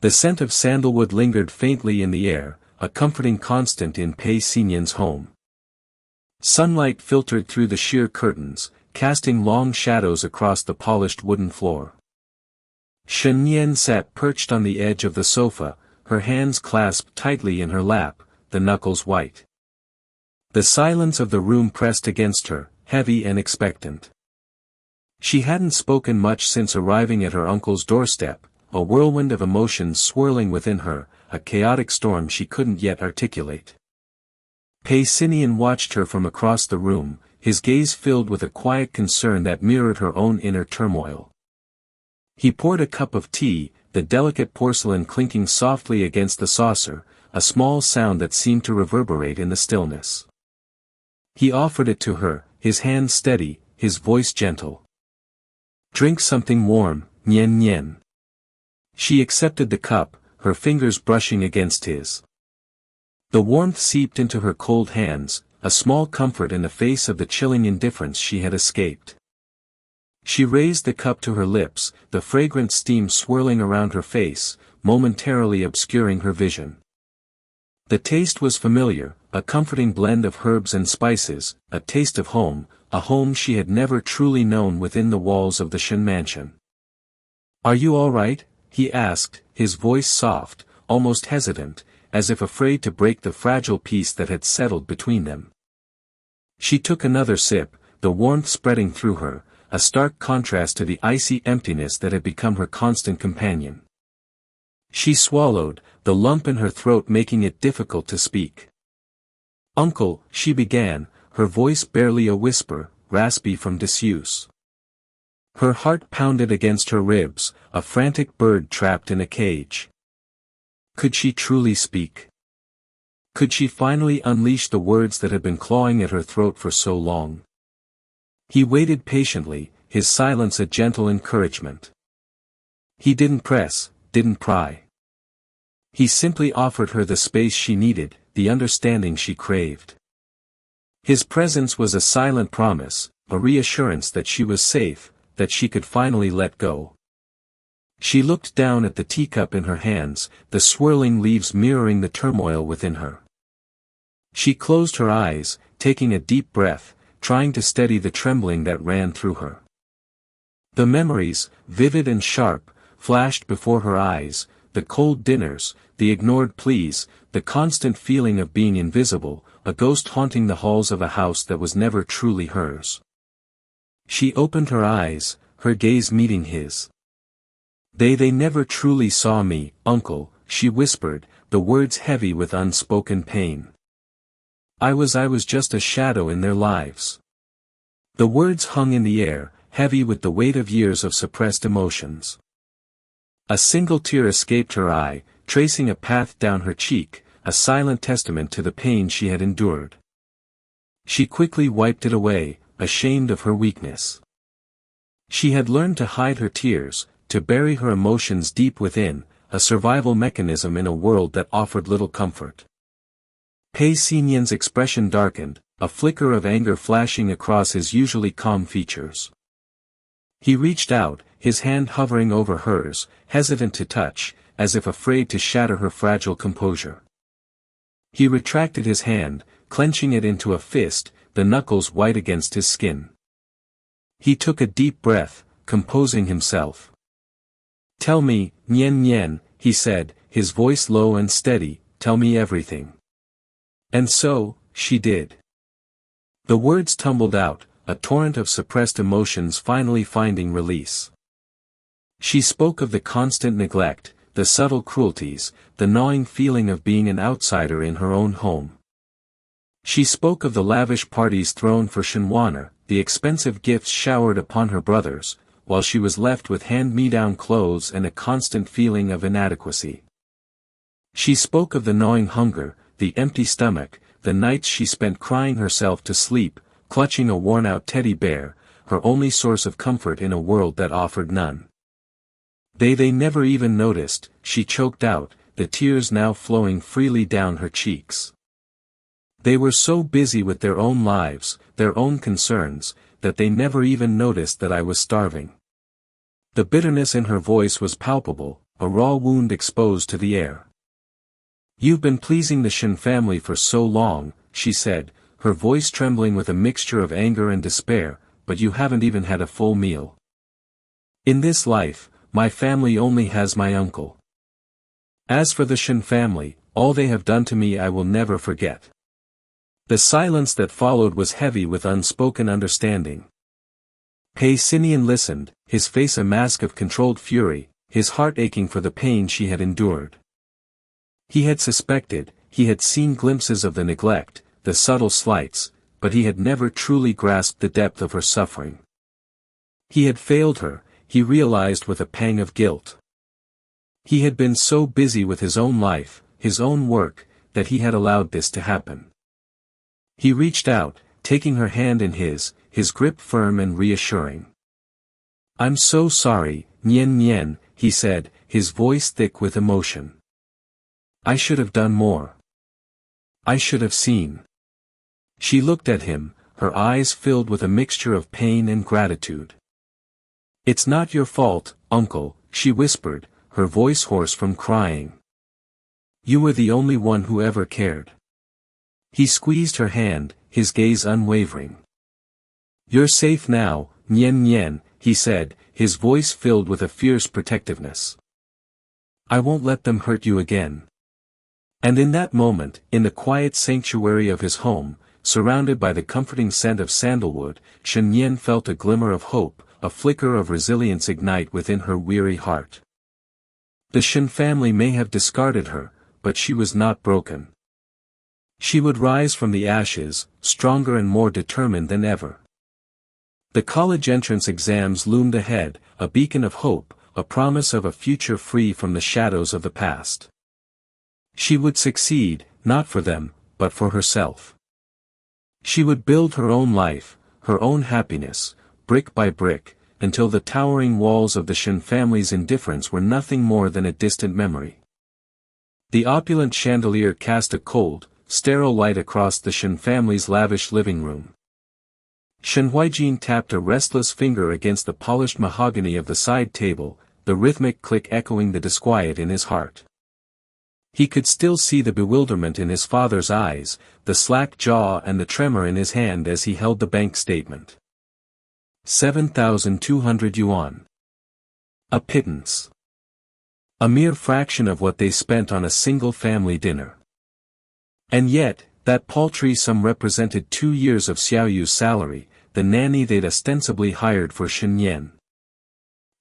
The scent of sandalwood lingered faintly in the air, a comforting constant in Pei Sinian's home. Sunlight filtered through the sheer curtains, casting long shadows across the polished wooden floor. Shen Nian sat perched on the edge of the sofa, her hands clasped tightly in her lap, the knuckles white. The silence of the room pressed against her, heavy and expectant. She hadn't spoken much since arriving at her uncle's doorstep, a whirlwind of emotions swirling within her, a chaotic storm she couldn't yet articulate. Pei Sinian watched her from across the room, his gaze filled with a quiet concern that mirrored her own inner turmoil. He poured a cup of tea, the delicate porcelain clinking softly against the saucer, a small sound that seemed to reverberate in the stillness. He offered it to her, his hand steady, his voice gentle. "Drink something warm, Nian Nian." She accepted the cup, her fingers brushing against his. The warmth seeped into her cold hands, a small comfort in the face of the chilling indifference she had escaped. She raised the cup to her lips, the fragrant steam swirling around her face, momentarily obscuring her vision. The taste was familiar, a comforting blend of herbs and spices, a taste of home, a home she had never truly known within the walls of the Shen mansion. "Are you all right?" he asked, his voice soft, almost hesitant, as if afraid to break the fragile peace that had settled between them. She took another sip, the warmth spreading through her, a stark contrast to the icy emptiness that had become her constant companion. She swallowed, the lump in her throat making it difficult to speak. "Uncle," she began, her voice barely a whisper, raspy from disuse. Her heart pounded against her ribs, a frantic bird trapped in a cage. Could she truly speak? Could she finally unleash the words that had been clawing at her throat for so long? He waited patiently, his silence a gentle encouragement. He didn't press, didn't pry. He simply offered her the space she needed, the understanding she craved. His presence was a silent promise, a reassurance that she was safe, that she could finally let go. She looked down at the teacup in her hands, the swirling leaves mirroring the turmoil within her. She closed her eyes, taking a deep breath, trying to steady the trembling that ran through her. The memories, vivid and sharp, flashed before her eyes, the cold dinners, the ignored pleas, the constant feeling of being invisible, a ghost haunting the halls of a house that was never truly hers. She opened her eyes, her gaze meeting his. They never truly saw me, uncle," she whispered, the words heavy with unspoken pain. I was just a shadow in their lives." The words hung in the air, heavy with the weight of years of suppressed emotions. A single tear escaped her eye, tracing a path down her cheek, a silent testament to the pain she had endured. She quickly wiped it away, ashamed of her weakness. She had learned to hide her tears, to bury her emotions deep within, a survival mechanism in a world that offered little comfort. Pei Sinian's expression darkened, a flicker of anger flashing across his usually calm features. He reached out, his hand hovering over hers, hesitant to touch, as if afraid to shatter her fragile composure. He retracted his hand, clenching it into a fist, the knuckles white against his skin. He took a deep breath, composing himself. "Tell me, Nian Nian," he said, his voice low and steady, "tell me everything." And so, she did. The words tumbled out, a torrent of suppressed emotions finally finding release. She spoke of the constant neglect, the subtle cruelties, the gnawing feeling of being an outsider in her own home. She spoke of the lavish parties thrown for Shen Nian, the expensive gifts showered upon her brothers, while she was left with hand-me-down clothes and a constant feeling of inadequacy. She spoke of the gnawing hunger, the empty stomach, the nights she spent crying herself to sleep, clutching a worn-out teddy bear, her only source of comfort in a world that offered none. They never even noticed, she choked out, the tears now flowing freely down her cheeks. They were so busy with their own lives, their own concerns, that they never even noticed that I was starving. The bitterness in her voice was palpable, a raw wound exposed to the air. "You've been pleasing the Shen family for so long," she said, her voice trembling with a mixture of anger and despair, "but you haven't even had a full meal. In this life, my family only has my uncle. As for the Shen family, all they have done to me I will never forget." The silence that followed was heavy with unspoken understanding. Pei Sinian listened, his face a mask of controlled fury, his heart aching for the pain she had endured. He had suspected, he had seen glimpses of the neglect, the subtle slights, but he had never truly grasped the depth of her suffering. He had failed her, he realized with a pang of guilt. He had been so busy with his own life, his own work, that he had allowed this to happen. He reached out, taking her hand in his grip firm and reassuring. "I'm so sorry, Nian Nian," he said, his voice thick with emotion. "I should have done more. I should have seen." She looked at him, her eyes filled with a mixture of pain and gratitude. "It's not your fault, uncle," she whispered, her voice hoarse from crying. "You were the only one who ever cared." He squeezed her hand, his gaze unwavering. "You're safe now, Nian Nian," he said, his voice filled with a fierce protectiveness. "I won't let them hurt you again." And in that moment, in the quiet sanctuary of his home, surrounded by the comforting scent of sandalwood, Shen Nian felt a glimmer of hope, a flicker of resilience ignite within her weary heart. The Shen family may have discarded her, but she was not broken. She would rise from the ashes, stronger and more determined than ever. The college entrance exams loomed ahead, a beacon of hope, a promise of a future free from the shadows of the past. She would succeed, not for them, but for herself. She would build her own life, her own happiness, brick by brick, until the towering walls of the Shen family's indifference were nothing more than a distant memory. The opulent chandelier cast a cold, sterile light across the Shen family's lavish living room. Shen Huijin tapped a restless finger against the polished mahogany of the side table, the rhythmic click echoing the disquiet in his heart. He could still see the bewilderment in his father's eyes, the slack jaw and the tremor in his hand as he held the bank statement. 7,200 yuan. A pittance. A mere fraction of what they spent on a single family dinner. And yet, that paltry sum represented 2 years of Xiaoyu's salary, the nanny they'd ostensibly hired for Shen Nian.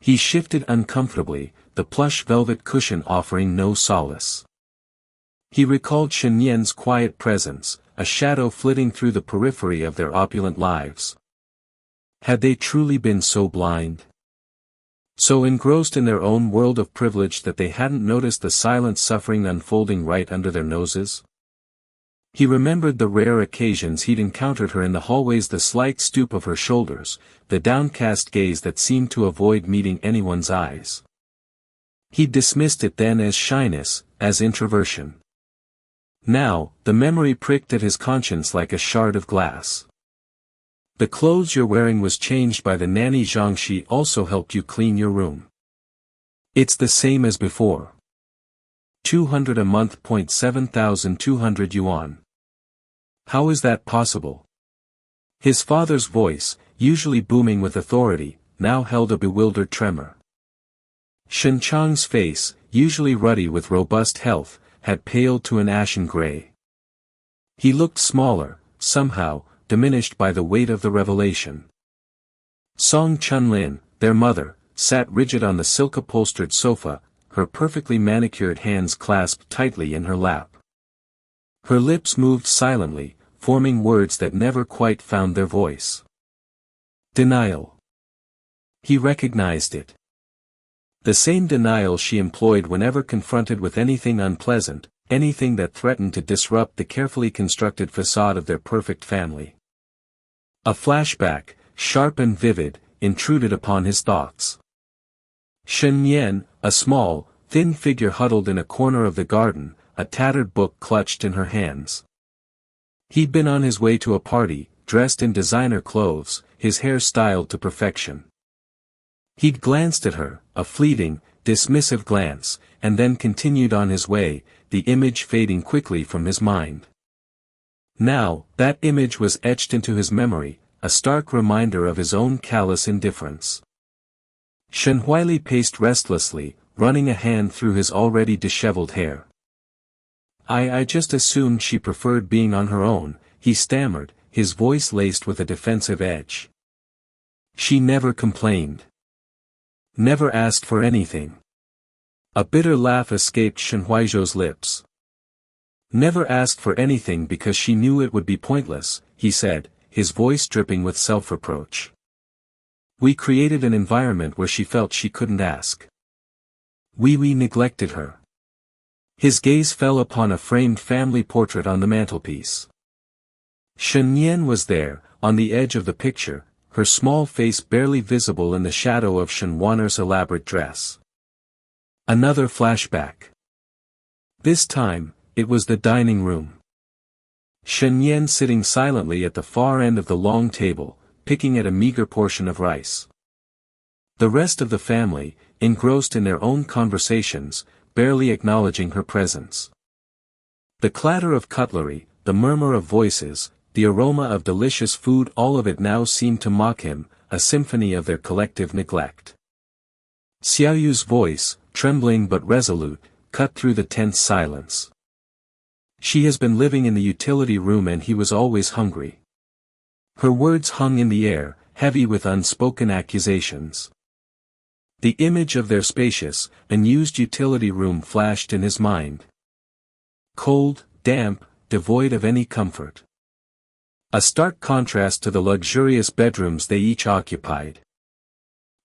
He shifted uncomfortably, the plush velvet cushion offering no solace. He recalled Shen Nian's quiet presence, a shadow flitting through the periphery of their opulent lives. Had they truly been so blind? So engrossed in their own world of privilege that they hadn't noticed the silent suffering unfolding right under their noses? He remembered the rare occasions he'd encountered her in the hallways, the slight stoop of her shoulders, the downcast gaze that seemed to avoid meeting anyone's eyes. He'd dismissed it then as shyness, as introversion. Now, the memory pricked at his conscience like a shard of glass. "The clothes you're wearing was changed by the nanny Zhang. She also helped you clean your room. It's the same as before. 200 a month. 7,200 yuan. How is that possible?" His father's voice, usually booming with authority, now held a bewildered tremor. Shen Chang's face, usually ruddy with robust health, had paled to an ashen gray. He looked smaller, somehow, diminished by the weight of the revelation. Song Chunlin, their mother, sat rigid on the silk-upholstered sofa, her perfectly manicured hands clasped tightly in her lap. Her lips moved silently, forming words that never quite found their voice. Denial. He recognized it. The same denial she employed whenever confronted with anything unpleasant, anything that threatened to disrupt the carefully constructed facade of their perfect family. A flashback, sharp and vivid, intruded upon his thoughts. Shen Nian, a small, thin figure huddled in a corner of the garden, a tattered book clutched in her hands. He'd been on his way to a party, dressed in designer clothes, his hair styled to perfection. He'd glanced at her, a fleeting, dismissive glance, and then continued on his way, the image fading quickly from his mind. Now, that image was etched into his memory, a stark reminder of his own callous indifference. Shen Huili paced restlessly, running a hand through his already disheveled hair. I just assumed she preferred being on her own," he stammered, his voice laced with a defensive edge. "She never complained. Never asked for anything." A bitter laugh escaped Shen Huizhou's lips. "Never asked for anything because she knew it would be pointless," he said, his voice dripping with self-reproach. "We created an environment where she felt she couldn't ask. We neglected her." His gaze fell upon a framed family portrait on the mantelpiece. Shen Nian was there, on the edge of the picture, her small face barely visible in the shadow of Shen Wan'er's elaborate dress. Another flashback. This time, it was the dining room. Shen Nian sitting silently at the far end of the long table, picking at a meager portion of rice. The rest of the family, engrossed in their own conversations, barely acknowledging her presence. The clatter of cutlery, the murmur of voices, the aroma of delicious food, all of it now seemed to mock him, a symphony of their collective neglect. Xiaoyu's voice, trembling but resolute, cut through the tense silence. "She has been living in the utility room and he was always hungry." Her words hung in the air, heavy with unspoken accusations. The image of their spacious, unused utility room flashed in his mind. Cold, damp, devoid of any comfort. A stark contrast to the luxurious bedrooms they each occupied.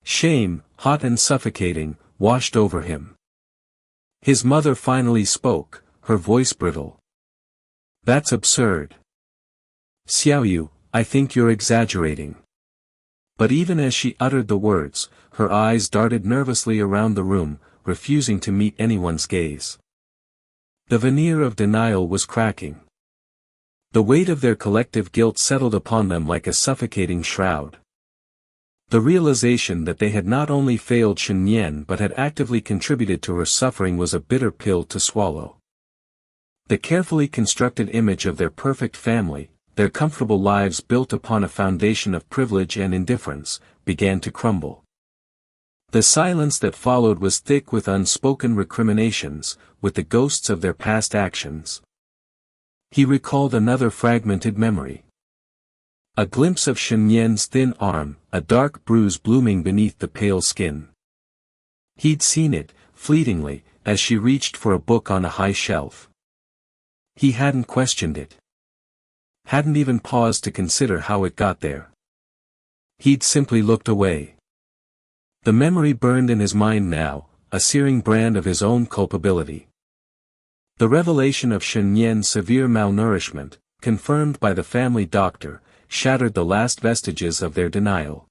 Shame, hot and suffocating, washed over him. His mother finally spoke, her voice brittle. "That's absurd. Xiaoyu, I think you're exaggerating." But even as she uttered the words, her eyes darted nervously around the room, refusing to meet anyone's gaze. The veneer of denial was cracking. The weight of their collective guilt settled upon them like a suffocating shroud. The realization that they had not only failed Shen Nian but had actively contributed to her suffering was a bitter pill to swallow. The carefully constructed image of their perfect family, their comfortable lives built upon a foundation of privilege and indifference, began to crumble. The silence that followed was thick with unspoken recriminations, with the ghosts of their past actions. He recalled another fragmented memory. A glimpse of Shen Nian's thin arm, a dark bruise blooming beneath the pale skin. He'd seen it, fleetingly, as she reached for a book on a high shelf. He hadn't questioned it. Hadn't even paused to consider how it got there. He'd simply looked away. The memory burned in his mind now, a searing brand of his own culpability. The revelation of Shen Nian's severe malnourishment, confirmed by the family doctor, shattered the last vestiges of their denial.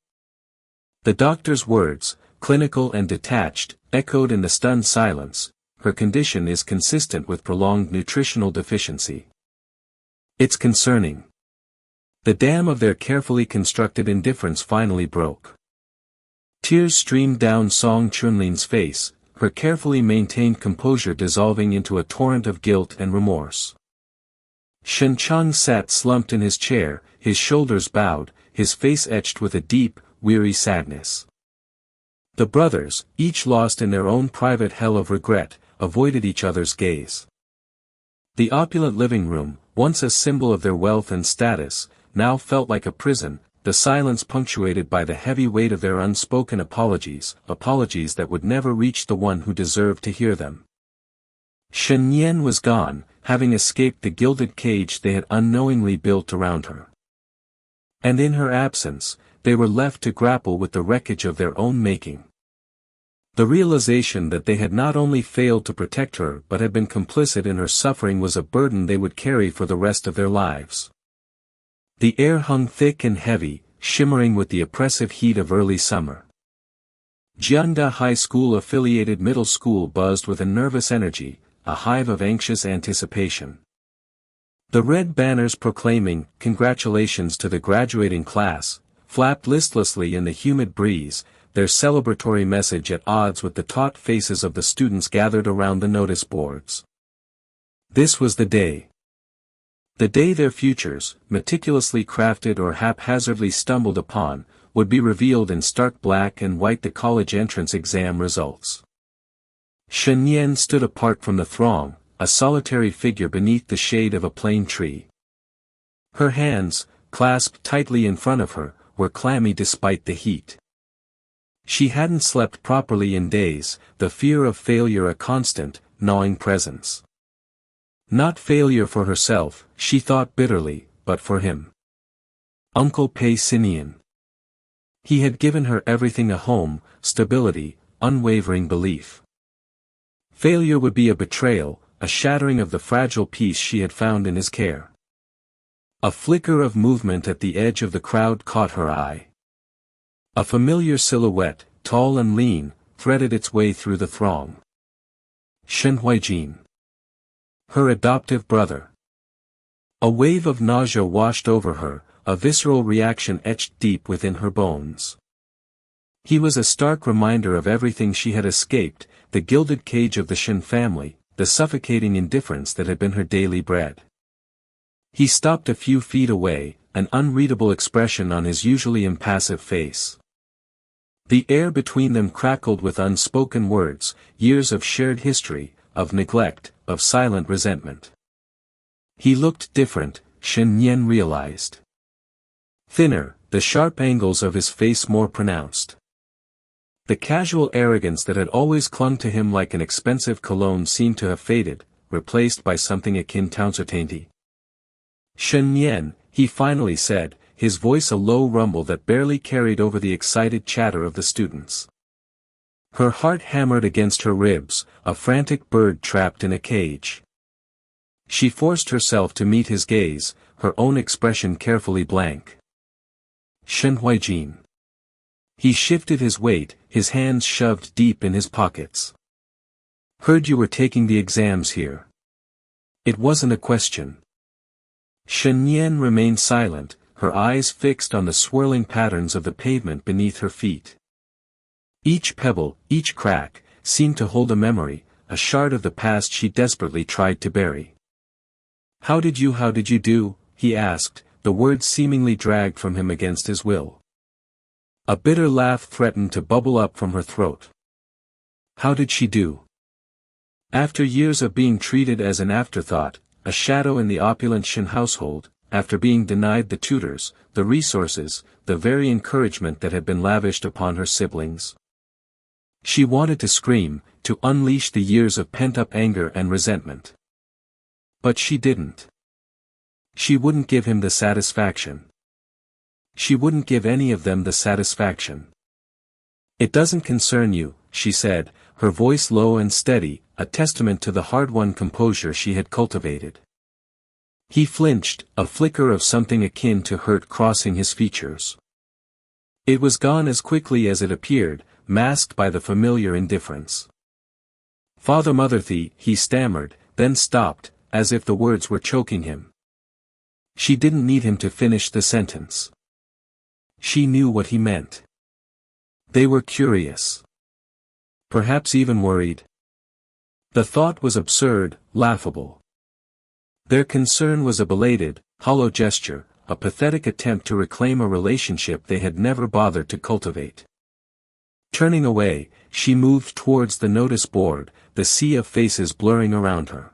The doctor's words, clinical and detached, echoed in the stunned silence. Her condition is consistent with prolonged nutritional deficiency. It's concerning. The dam of their carefully constructed indifference finally broke. Tears streamed down Song Chunlin's face, her carefully maintained composure dissolving into a torrent of guilt and remorse. Shen Chang sat slumped in his chair, his shoulders bowed, his face etched with a deep, weary sadness. The brothers, each lost in their own private hell of regret, avoided each other's gaze. The opulent living room, once a symbol of their wealth and status, now felt like a prison, the silence punctuated by the heavy weight of their unspoken apologies that would never reach the one who deserved to hear them. Shen Nian was gone, having escaped the gilded cage they had unknowingly built around her. And in her absence, they were left to grapple with the wreckage of their own making. The realization that they had not only failed to protect her but had been complicit in her suffering was a burden they would carry for the rest of their lives. The air hung thick and heavy, shimmering with the oppressive heat of early summer. Jianda High School affiliated middle school buzzed with a nervous energy, a hive of anxious anticipation. The red banners proclaiming "Congratulations to the graduating class" flapped listlessly in the humid breeze, their celebratory message at odds with the taut faces of the students gathered around the notice boards. This was the day. The day their futures, meticulously crafted or haphazardly stumbled upon, would be revealed in stark black and white. The college entrance exam results. Shen Nian stood apart from the throng, a solitary figure beneath the shade of a plane tree. Her hands, clasped tightly in front of her, were clammy despite the heat. She hadn't slept properly in days, the fear of failure a constant, gnawing presence. Not failure for herself, she thought bitterly, but for him. Uncle Pei Sinian. He had given her everything: a home, stability, unwavering belief. Failure would be a betrayal, a shattering of the fragile peace she had found in his care. A flicker of movement at the edge of the crowd caught her eye. A familiar silhouette, tall and lean, threaded its way through the throng. Shen Nian. Her adoptive brother. A wave of nausea washed over her, a visceral reaction etched deep within her bones. He was a stark reminder of everything she had escaped, the gilded cage of the Shen family, the suffocating indifference that had been her daily bread. He stopped a few feet away, an unreadable expression on his usually impassive face. The air between them crackled with unspoken words, years of shared history, of neglect, of silent resentment. He looked different, Shen Nian realized. Thinner, the sharp angles of his face more pronounced. The casual arrogance that had always clung to him like an expensive cologne seemed to have faded, replaced by something akin to dainty. Shen Nian, he finally said, his voice a low rumble that barely carried over the excited chatter of the students. Her heart hammered against her ribs, a frantic bird trapped in a cage. She forced herself to meet his gaze, her own expression carefully blank. Shen Nian. He shifted his weight, his hands shoved deep in his pockets. Heard you were taking the exams here. It wasn't a question. Shen Nian remained silent, her eyes fixed on the swirling patterns of the pavement beneath her feet. Each pebble, each crack, seemed to hold a memory, a shard of the past she desperately tried to bury. How did you do? He asked, the words seemingly dragged from him against his will. A bitter laugh threatened to bubble up from her throat. How did she do? After years of being treated as an afterthought, a shadow in the opulent Shen household, after being denied the tutors, the resources, the very encouragement that had been lavished upon her siblings. She wanted to scream, to unleash the years of pent-up anger and resentment. But she didn't. She wouldn't give him the satisfaction. She wouldn't give any of them the satisfaction. It doesn't concern you, she said, her voice low and steady, a testament to the hard-won composure she had cultivated. He flinched, a flicker of something akin to hurt crossing his features. It was gone as quickly as it appeared, masked by the familiar indifference. Father Motherthy, he stammered, then stopped, as if the words were choking him. She didn't need him to finish the sentence. She knew what he meant. They were curious. Perhaps even worried. The thought was absurd, laughable. Their concern was a belated, hollow gesture, a pathetic attempt to reclaim a relationship they had never bothered to cultivate. Turning away, she moved towards the notice board, the sea of faces blurring around her.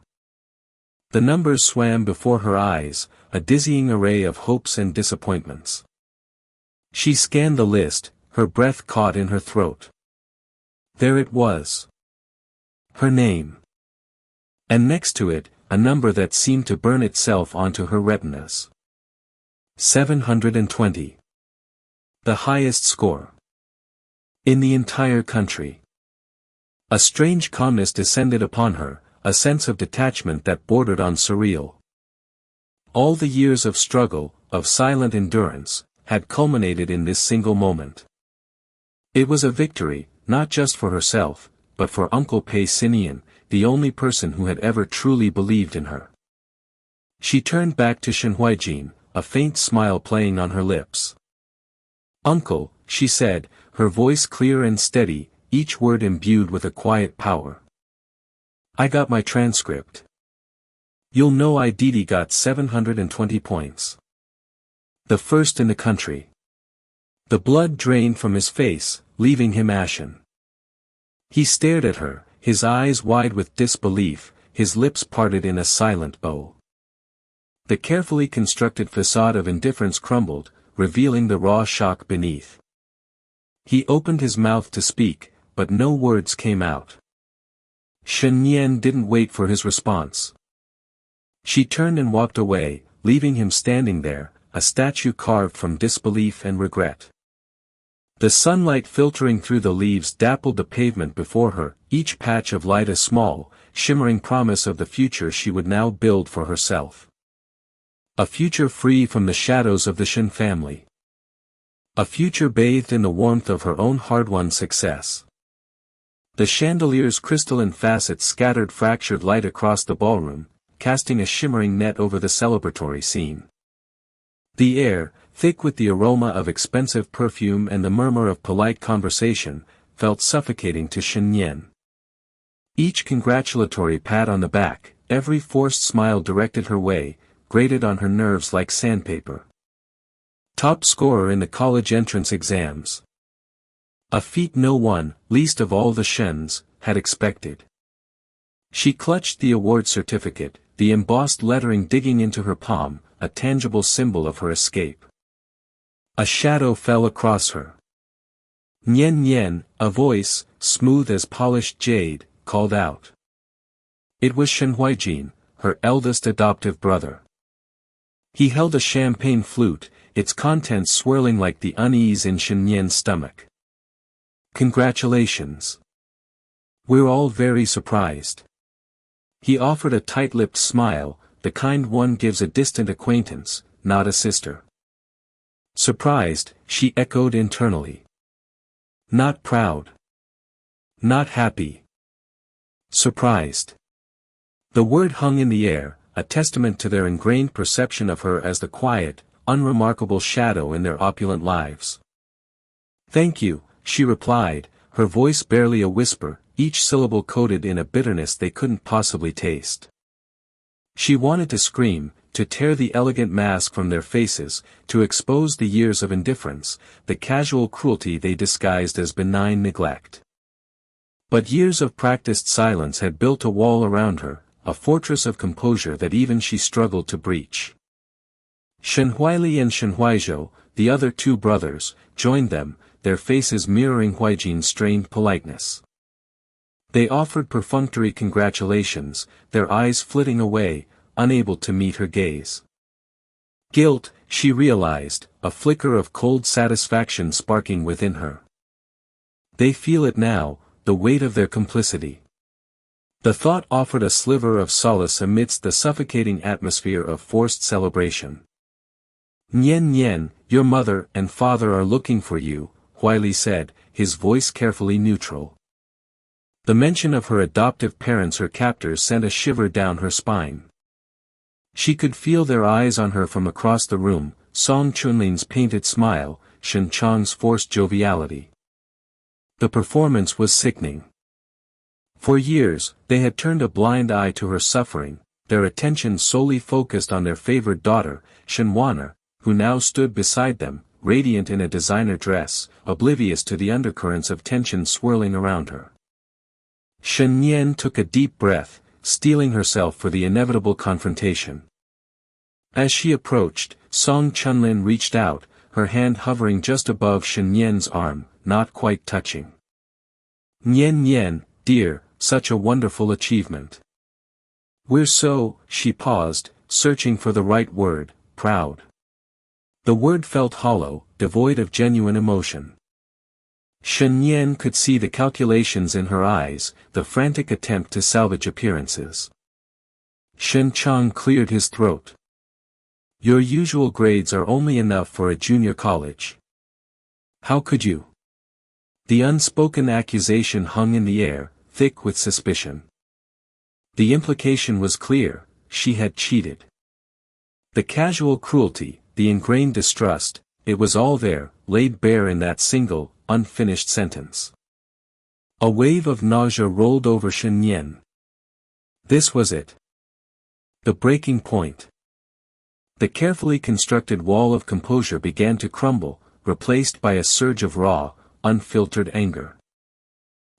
The numbers swam before her eyes, a dizzying array of hopes and disappointments. She scanned the list, her breath caught in her throat. There it was. Her name. And next to it, a number that seemed to burn itself onto her retinas. 720. The highest score in the entire country. A strange calmness descended upon her, a sense of detachment that bordered on surreal. All the years of struggle, of silent endurance, had culminated in this single moment. It was a victory, not just for herself, but for Uncle Pei Sinian, the only person who had ever truly believed in her. She turned back to Shen Nian, a faint smile playing on her lips. Uncle, she said, her voice clear and steady, each word imbued with a quiet power. I got my transcript. You'll know I got 720 points. The first in the country. The blood drained from his face, leaving him ashen. He stared at her, his eyes wide with disbelief, his lips parted in a silent bow. The carefully constructed facade of indifference crumbled, revealing the raw shock beneath. He opened his mouth to speak, but no words came out. Shen Nian didn't wait for his response. She turned and walked away, leaving him standing there, a statue carved from disbelief and regret. The sunlight filtering through the leaves dappled the pavement before her, each patch of light a small, shimmering promise of the future she would now build for herself. A future free from the shadows of the Shen family. A future bathed in the warmth of her own hard-won success. The chandelier's crystalline facets scattered fractured light across the ballroom, casting a shimmering net over the celebratory scene. The air, thick with the aroma of expensive perfume and the murmur of polite conversation, felt suffocating to Shen Nian. Each congratulatory pat on the back, every forced smile directed her way, grated on her nerves like sandpaper. Top scorer in the college entrance exams. A feat no one, least of all the Shens, had expected. She clutched the award certificate, the embossed lettering digging into her palm, a tangible symbol of her escape. A shadow fell across her. Nian Nian, a voice, smooth as polished jade, called out. It was Shen Huaijin, her eldest adoptive brother. He held a champagne flute, its contents swirling like the unease in Shen Nian's stomach. Congratulations. We're all very surprised. He offered a tight-lipped smile, the kind one gives a distant acquaintance, not a sister. Surprised, she echoed internally. Not proud. Not happy. Surprised. The word hung in the air, a testament to their ingrained perception of her as the quiet, unremarkable shadow in their opulent lives. Thank you, she replied, her voice barely a whisper, each syllable coated in a bitterness they couldn't possibly taste. She wanted to scream, to tear the elegant mask from their faces, to expose the years of indifference, the casual cruelty they disguised as benign neglect. But years of practiced silence had built a wall around her, a fortress of composure that even she struggled to breach. Shen Huaili and Shen Huaizhou, the other two brothers, joined them, their faces mirroring Huaijin's strained politeness. They offered perfunctory congratulations, their eyes flitting away, unable to meet her gaze. Guilt, she realized, a flicker of cold satisfaction sparking within her. They feel it now, the weight of their complicity. The thought offered a sliver of solace amidst the suffocating atmosphere of forced celebration. Nian Nian, your mother and father are looking for you, Huaili said, his voice carefully neutral. The mention of her adoptive parents, her captors, sent a shiver down her spine. She could feel their eyes on her from across the room, Song Chunlin's painted smile, Shen Chang's forced joviality. The performance was sickening. For years, they had turned a blind eye to her suffering, their attention solely focused on their favored daughter, Shen Wana, who now stood beside them, radiant in a designer dress, oblivious to the undercurrents of tension swirling around her. Shen Nian took a deep breath, steeling herself for the inevitable confrontation. As she approached, Song Chunlin reached out, her hand hovering just above Shen Nian's arm, not quite touching. Nian Nian, dear, such a wonderful achievement. We're so, she paused, searching for the right word, proud. The word felt hollow, devoid of genuine emotion. Shen Nian could see the calculations in her eyes, the frantic attempt to salvage appearances. Shen Chang cleared his throat. Your usual grades are only enough for a junior college. How could you? The unspoken accusation hung in the air, thick with suspicion. The implication was clear, she had cheated. The casual cruelty, the ingrained distrust, it was all there, laid bare in that single, unfinished sentence. A wave of nausea rolled over Shen Nian. This was it. The breaking point. The carefully constructed wall of composure began to crumble, replaced by a surge of raw, unfiltered anger.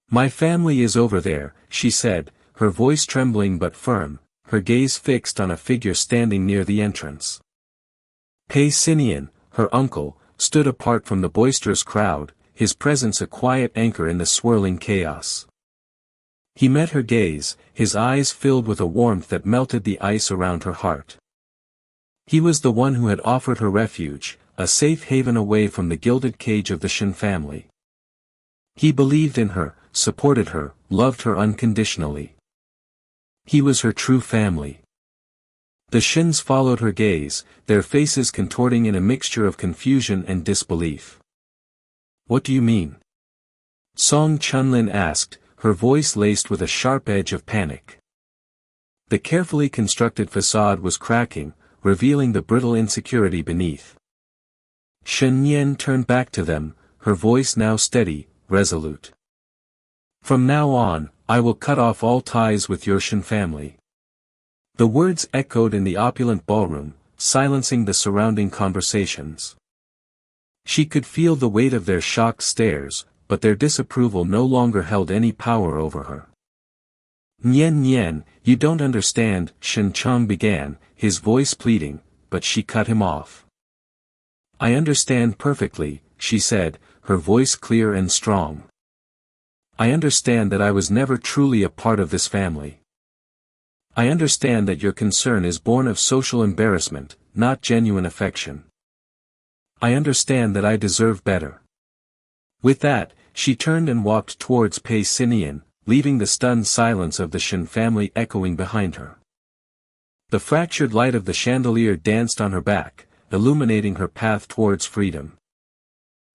"My family is over there," she said, her voice trembling but firm, her gaze fixed on a figure standing near the entrance. Pei Sinian, her uncle, stood apart from the boisterous crowd, his presence a quiet anchor in the swirling chaos. He met her gaze, his eyes filled with a warmth that melted the ice around her heart. He was the one who had offered her refuge, a safe haven away from the gilded cage of the Shen family. He believed in her, supported her, loved her unconditionally. He was her true family. The Shens followed her gaze, their faces contorting in a mixture of confusion and disbelief. "What do you mean?" Song Chunlin asked, her voice laced with a sharp edge of panic. The carefully constructed facade was cracking, revealing the brittle insecurity beneath. Shen Nian turned back to them, her voice now steady, resolute. "From now on, I will cut off all ties with your Shen family." The words echoed in the opulent ballroom, silencing the surrounding conversations. She could feel the weight of their shocked stares, but their disapproval no longer held any power over her. "Nian Nian, you don't understand," Shen Chang began, his voice pleading, but she cut him off. "I understand perfectly," she said, her voice clear and strong. "I understand that I was never truly a part of this family. I understand that your concern is born of social embarrassment, not genuine affection. I understand that I deserve better." With that, she turned and walked towards Pei Sinian, leaving the stunned silence of the Shen family echoing behind her. The fractured light of the chandelier danced on her back, illuminating her path towards freedom.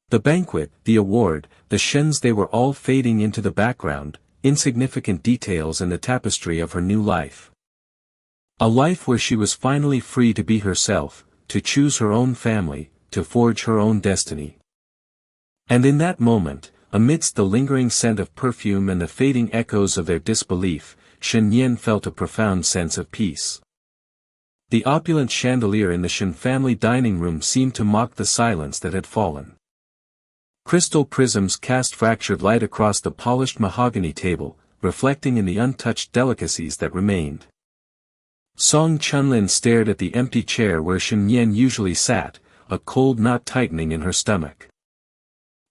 The banquet, the award, the Shens, they were all fading into the background, insignificant details in the tapestry of her new life. A life where she was finally free to be herself, to choose her own family, to forge her own destiny. And in that moment, amidst the lingering scent of perfume and the fading echoes of their disbelief, Shen Nian felt a profound sense of peace. The opulent chandelier in the Shen family dining room seemed to mock the silence that had fallen. Crystal prisms cast fractured light across the polished mahogany table, reflecting in the untouched delicacies that remained. Song Chunlin stared at the empty chair where Shen Nian usually sat, a cold knot tightening in her stomach.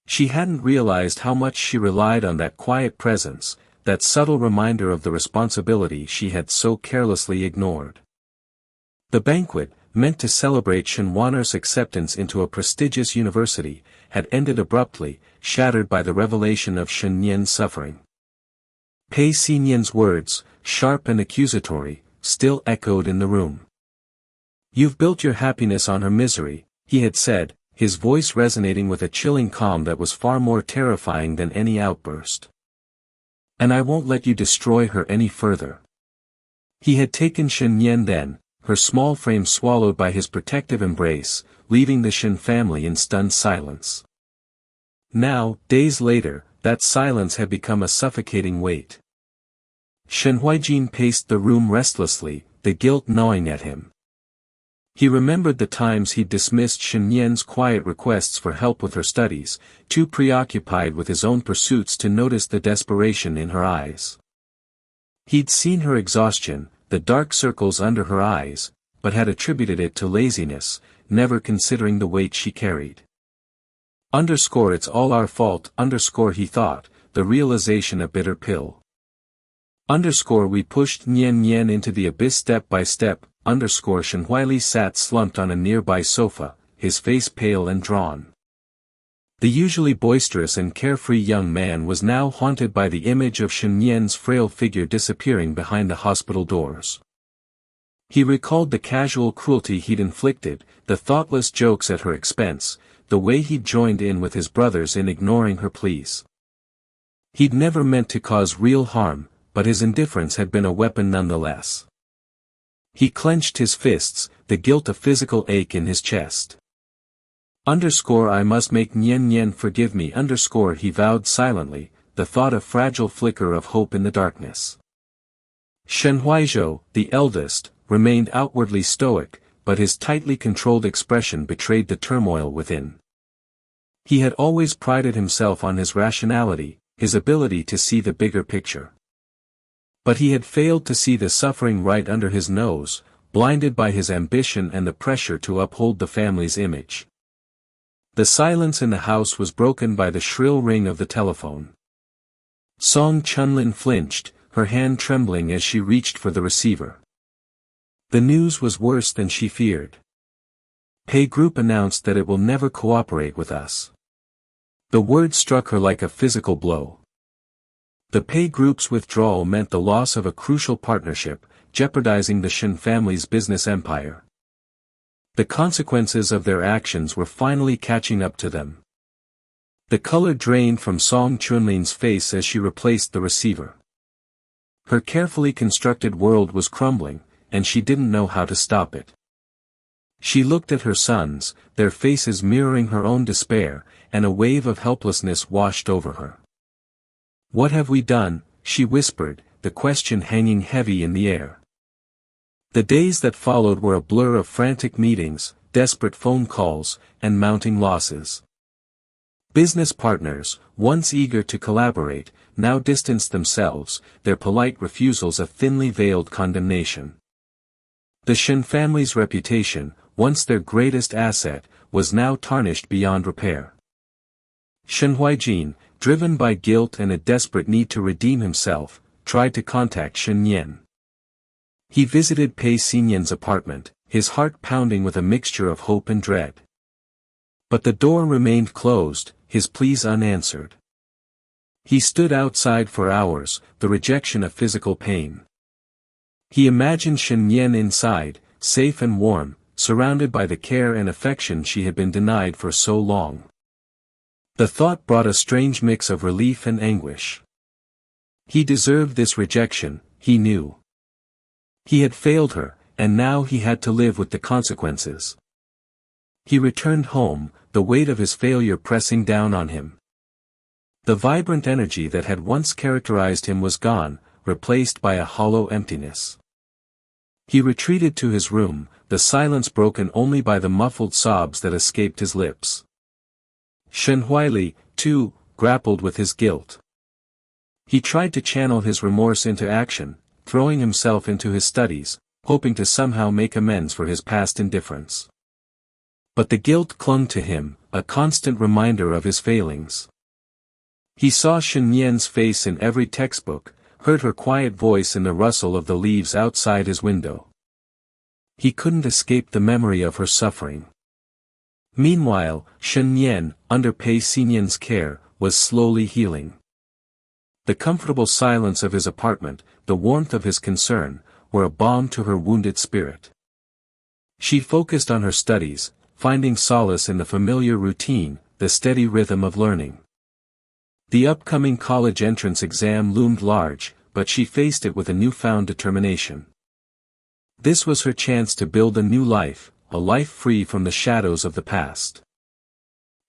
She hadn't realized how much she relied on that quiet presence, that subtle reminder of the responsibility she had so carelessly ignored. The banquet, meant to celebrate Shen Wan'er's acceptance into a prestigious university, had ended abruptly, shattered by the revelation of Shen Nian's suffering. Pei Sinian's words, sharp and accusatory, still echoed in the room. "You've built your happiness on her misery," he had said, his voice resonating with a chilling calm that was far more terrifying than any outburst. "And I won't let you destroy her any further." He had taken Shen Nian then, her small frame swallowed by his protective embrace, leaving the Shen family in stunned silence. Now, days later, that silence had become a suffocating weight. Shen Huijin paced the room restlessly, the guilt gnawing at him. He remembered the times he'd dismissed Shen Nian's quiet requests for help with her studies, too preoccupied with his own pursuits to notice the desperation in her eyes. He'd seen her exhaustion, the dark circles under her eyes, but had attributed it to laziness, never considering the weight she carried. It's all our fault, he thought, the realization a bitter pill. We pushed Nian Nian into the abyss step by step, Shen Huili sat slumped on a nearby sofa, his face pale and drawn. The usually boisterous and carefree young man was now haunted by the image of Shen Nian's frail figure disappearing behind the hospital doors. He recalled the casual cruelty he'd inflicted, the thoughtless jokes at her expense, the way he'd joined in with his brothers in ignoring her pleas. He'd never meant to cause real harm, but his indifference had been a weapon nonetheless. He clenched his fists, the guilt a physical ache in his chest. Underscore I must make Nian Nian forgive me. Underscore he vowed silently, the thought a fragile flicker of hope in the darkness. Shen Huaizhou, the eldest, remained outwardly stoic, but his tightly controlled expression betrayed the turmoil within. He had always prided himself on his rationality, his ability to see the bigger picture. But he had failed to see the suffering right under his nose, blinded by his ambition and the pressure to uphold the family's image. The silence in the house was broken by the shrill ring of the telephone. Song Chunlin flinched, her hand trembling as she reached for the receiver. The news was worse than she feared. Pei Group announced that it will never cooperate with us. The word struck her like a physical blow. The Pei Group's withdrawal meant the loss of a crucial partnership, jeopardizing the Shen family's business empire. The consequences of their actions were finally catching up to them. The color drained from Song Chunlin's face as she replaced the receiver. Her carefully constructed world was crumbling, and she didn't know how to stop it. She looked at her sons, their faces mirroring her own despair, and a wave of helplessness washed over her. "What have we done?" she whispered, the question hanging heavy in the air. The days that followed were a blur of frantic meetings, desperate phone calls, and mounting losses. Business partners, once eager to collaborate, now distanced themselves, their polite refusals a thinly veiled condemnation. The Shen family's reputation, once their greatest asset, was now tarnished beyond repair. Shen Huaijin, driven by guilt and a desperate need to redeem himself, tried to contact Shen Nian. He visited Pei Sinian's apartment, his heart pounding with a mixture of hope and dread. But the door remained closed, his pleas unanswered. He stood outside for hours, the rejection a physical pain. He imagined Shen Nian inside, safe and warm, surrounded by the care and affection she had been denied for so long. The thought brought a strange mix of relief and anguish. He deserved this rejection, he knew. He had failed her, and now he had to live with the consequences. He returned home, the weight of his failure pressing down on him. The vibrant energy that had once characterized him was gone, replaced by a hollow emptiness. He retreated to his room, the silence broken only by the muffled sobs that escaped his lips. Shen Huaili, too, grappled with his guilt. He tried to channel his remorse into action, throwing himself into his studies, hoping to somehow make amends for his past indifference. But the guilt clung to him, a constant reminder of his failings. He saw Shen Nian's face in every textbook, heard her quiet voice in the rustle of the leaves outside his window. He couldn't escape the memory of her suffering. Meanwhile, Shen Nian, under Pei Sinian's care, was slowly healing. The comfortable silence of his apartment, the warmth of his concern, were a balm to her wounded spirit. She focused on her studies, finding solace in the familiar routine, the steady rhythm of learning. The upcoming college entrance exam loomed large, but she faced it with a newfound determination. This was her chance to build a new life, a life free from the shadows of the past.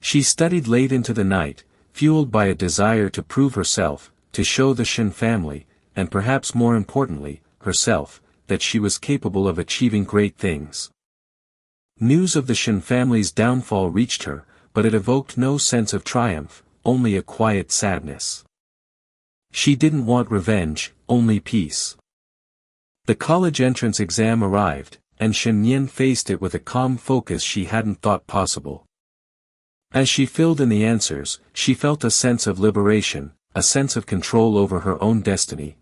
She studied late into the night, fueled by a desire to prove herself, to show the Shen family, and perhaps more importantly, herself, that she was capable of achieving great things. News of the Shen family's downfall reached her, but it evoked no sense of triumph, only a quiet sadness. She didn't want revenge, only peace. The college entrance exam arrived, and Shen Nian faced it with a calm focus she hadn't thought possible. As she filled in the answers, she felt a sense of liberation, a sense of control over her own destiny.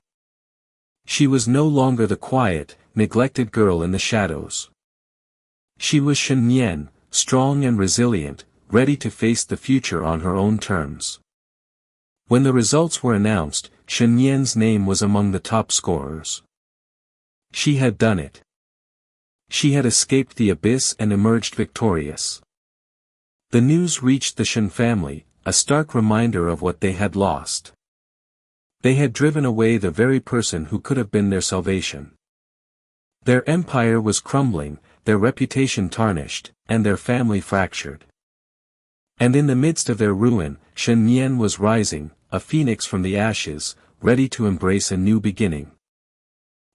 She was no longer the quiet, neglected girl in the shadows. She was Shen Nian, strong and resilient, ready to face the future on her own terms. When the results were announced, Shen Nian's name was among the top scorers. She had done it. She had escaped the abyss and emerged victorious. The news reached the Shen family, a stark reminder of what they had lost. They had driven away the very person who could have been their salvation. Their empire was crumbling, their reputation tarnished, and their family fractured. And in the midst of their ruin, Shen Nian was rising, a phoenix from the ashes, ready to embrace a new beginning.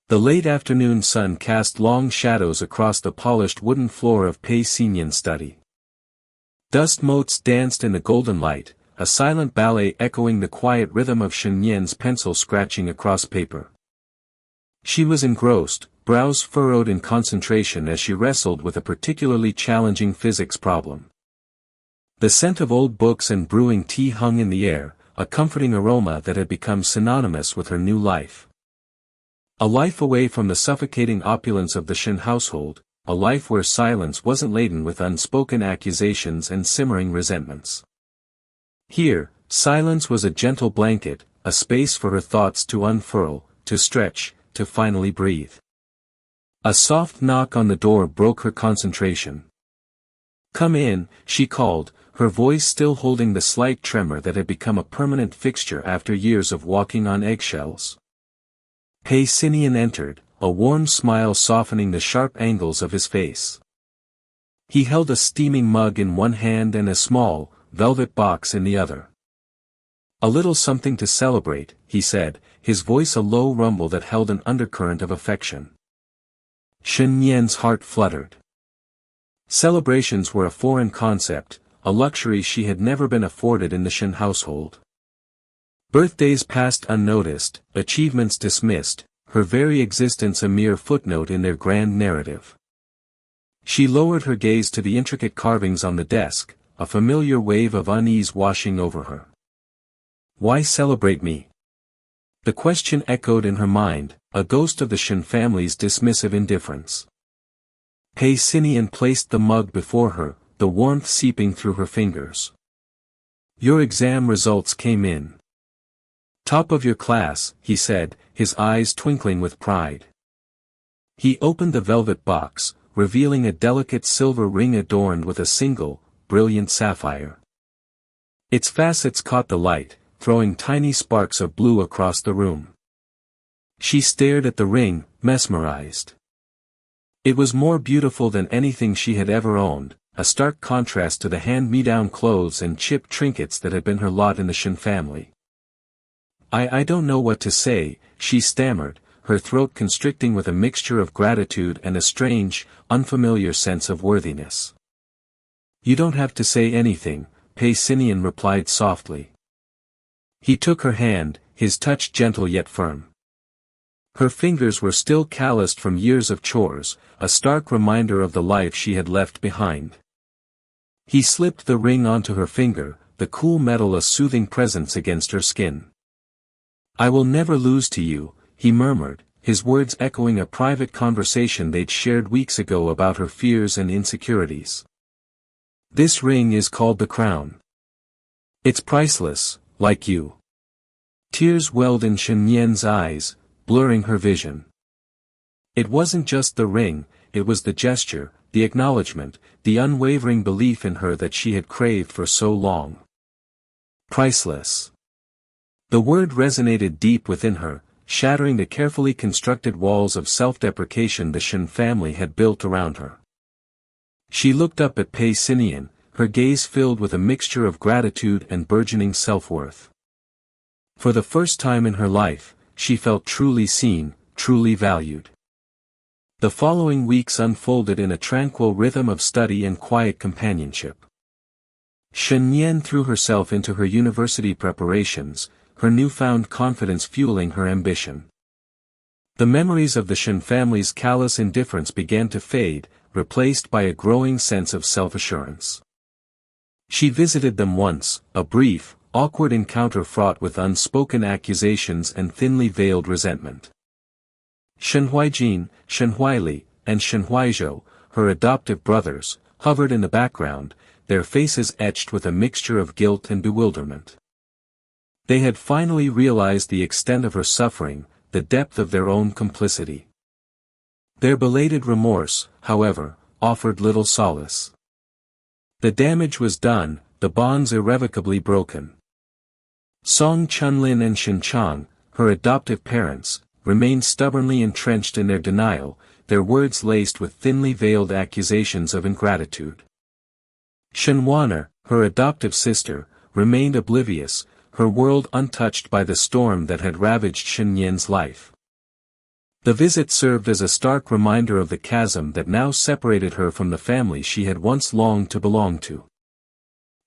The late afternoon sun cast long shadows across the polished wooden floor of Pei Sinian's study. Dust motes danced in the golden light, a silent ballet echoing the quiet rhythm of Shen Nian's pencil scratching across paper. She was engrossed, brows furrowed in concentration as she wrestled with a particularly challenging physics problem. The scent of old books and brewing tea hung in the air, a comforting aroma that had become synonymous with her new life. A life away from the suffocating opulence of the Shen household, a life where silence wasn't laden with unspoken accusations and simmering resentments. Here, silence was a gentle blanket, a space for her thoughts to unfurl, to stretch, to finally breathe. A soft knock on the door broke her concentration. "Come in," she called, her voice still holding the slight tremor that had become a permanent fixture after years of walking on eggshells. Pei Sinian entered, a warm smile softening the sharp angles of his face. He held a steaming mug in one hand and a small, velvet box in the other. "A little something to celebrate," he said, his voice a low rumble that held an undercurrent of affection. Shen Nian's heart fluttered. Celebrations were a foreign concept, a luxury she had never been afforded in the Shen household. Birthdays passed unnoticed, achievements dismissed, her very existence a mere footnote in their grand narrative. She lowered her gaze to the intricate carvings on the desk, a familiar wave of unease washing over her. "Why celebrate me?" The question echoed in her mind, a ghost of the Shen family's dismissive indifference. Pei Sinian placed the mug before her, the warmth seeping through her fingers. "Your exam results came in. Top of your class," he said, his eyes twinkling with pride. He opened the velvet box, revealing a delicate silver ring adorned with a single, brilliant sapphire. Its facets caught the light, throwing tiny sparks of blue across the room. She stared at the ring, mesmerized. It was more beautiful than anything she had ever owned, a stark contrast to the hand-me-down clothes and chipped trinkets that had been her lot in the Shen family. I don't know what to say," she stammered, her throat constricting with a mixture of gratitude and a strange, unfamiliar sense of worthiness. "You don't have to say anything," Pei Sinian replied softly. He took her hand, his touch gentle yet firm. Her fingers were still calloused from years of chores, a stark reminder of the life she had left behind. He slipped the ring onto her finger, the cool metal a soothing presence against her skin. "I will never lose to you," he murmured, his words echoing a private conversation they'd shared weeks ago about her fears and insecurities. "This ring is called the crown. It's priceless, like you." Tears welled in Shen Nian's eyes, blurring her vision. It wasn't just the ring, it was the gesture, the acknowledgement, the unwavering belief in her that she had craved for so long. Priceless. The word resonated deep within her, shattering the carefully constructed walls of self-deprecation the Shen family had built around her. She looked up at Pei Sinian, her gaze filled with a mixture of gratitude and burgeoning self-worth. For the first time in her life, she felt truly seen, truly valued. The following weeks unfolded in a tranquil rhythm of study and quiet companionship. Shen Nian threw herself into her university preparations, her newfound confidence fueling her ambition. The memories of the Shen family's callous indifference began to fade, replaced by a growing sense of self-assurance. She visited them once, a brief, awkward encounter fraught with unspoken accusations and thinly veiled resentment. Shen Huijin, Shen Huili, and Shen Huizhou, her adoptive brothers, hovered in the background, their faces etched with a mixture of guilt and bewilderment. They had finally realized the extent of her suffering, the depth of their own complicity. Their belated remorse, however, offered little solace. The damage was done, the bonds irrevocably broken. Song Chunlin and Shen Chang, her adoptive parents, remained stubbornly entrenched in their denial, their words laced with thinly veiled accusations of ingratitude. Shen Wan'er, her adoptive sister, remained oblivious, her world untouched by the storm that had ravaged Shen Nian's life. The visit served as a stark reminder of the chasm that now separated her from the family she had once longed to belong to.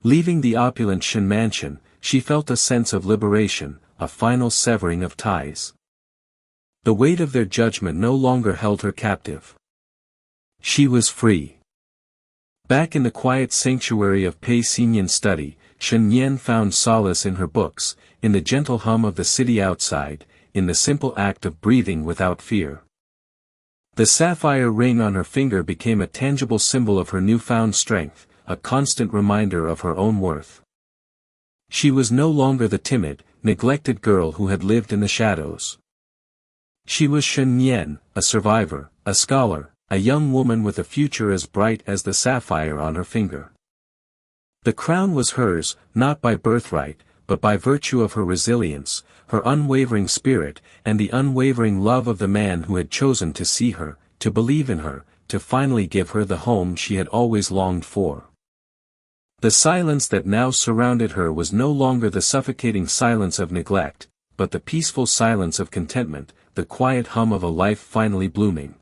Leaving the opulent Shen mansion, she felt a sense of liberation, a final severing of ties. The weight of their judgment no longer held her captive. She was free. Back in the quiet sanctuary of Pei Sinian's study, Shen Nian found solace in her books, in the gentle hum of the city outside, in the simple act of breathing without fear. The sapphire ring on her finger became a tangible symbol of her newfound strength, a constant reminder of her own worth. She was no longer the timid, neglected girl who had lived in the shadows. She was Shen Nian, a survivor, a scholar, a young woman with a future as bright as the sapphire on her finger. The crown was hers, not by birthright, but by virtue of her resilience, her unwavering spirit, and the unwavering love of the man who had chosen to see her, to believe in her, to finally give her the home she had always longed for. The silence that now surrounded her was no longer the suffocating silence of neglect, but the peaceful silence of contentment, the quiet hum of a life finally blooming.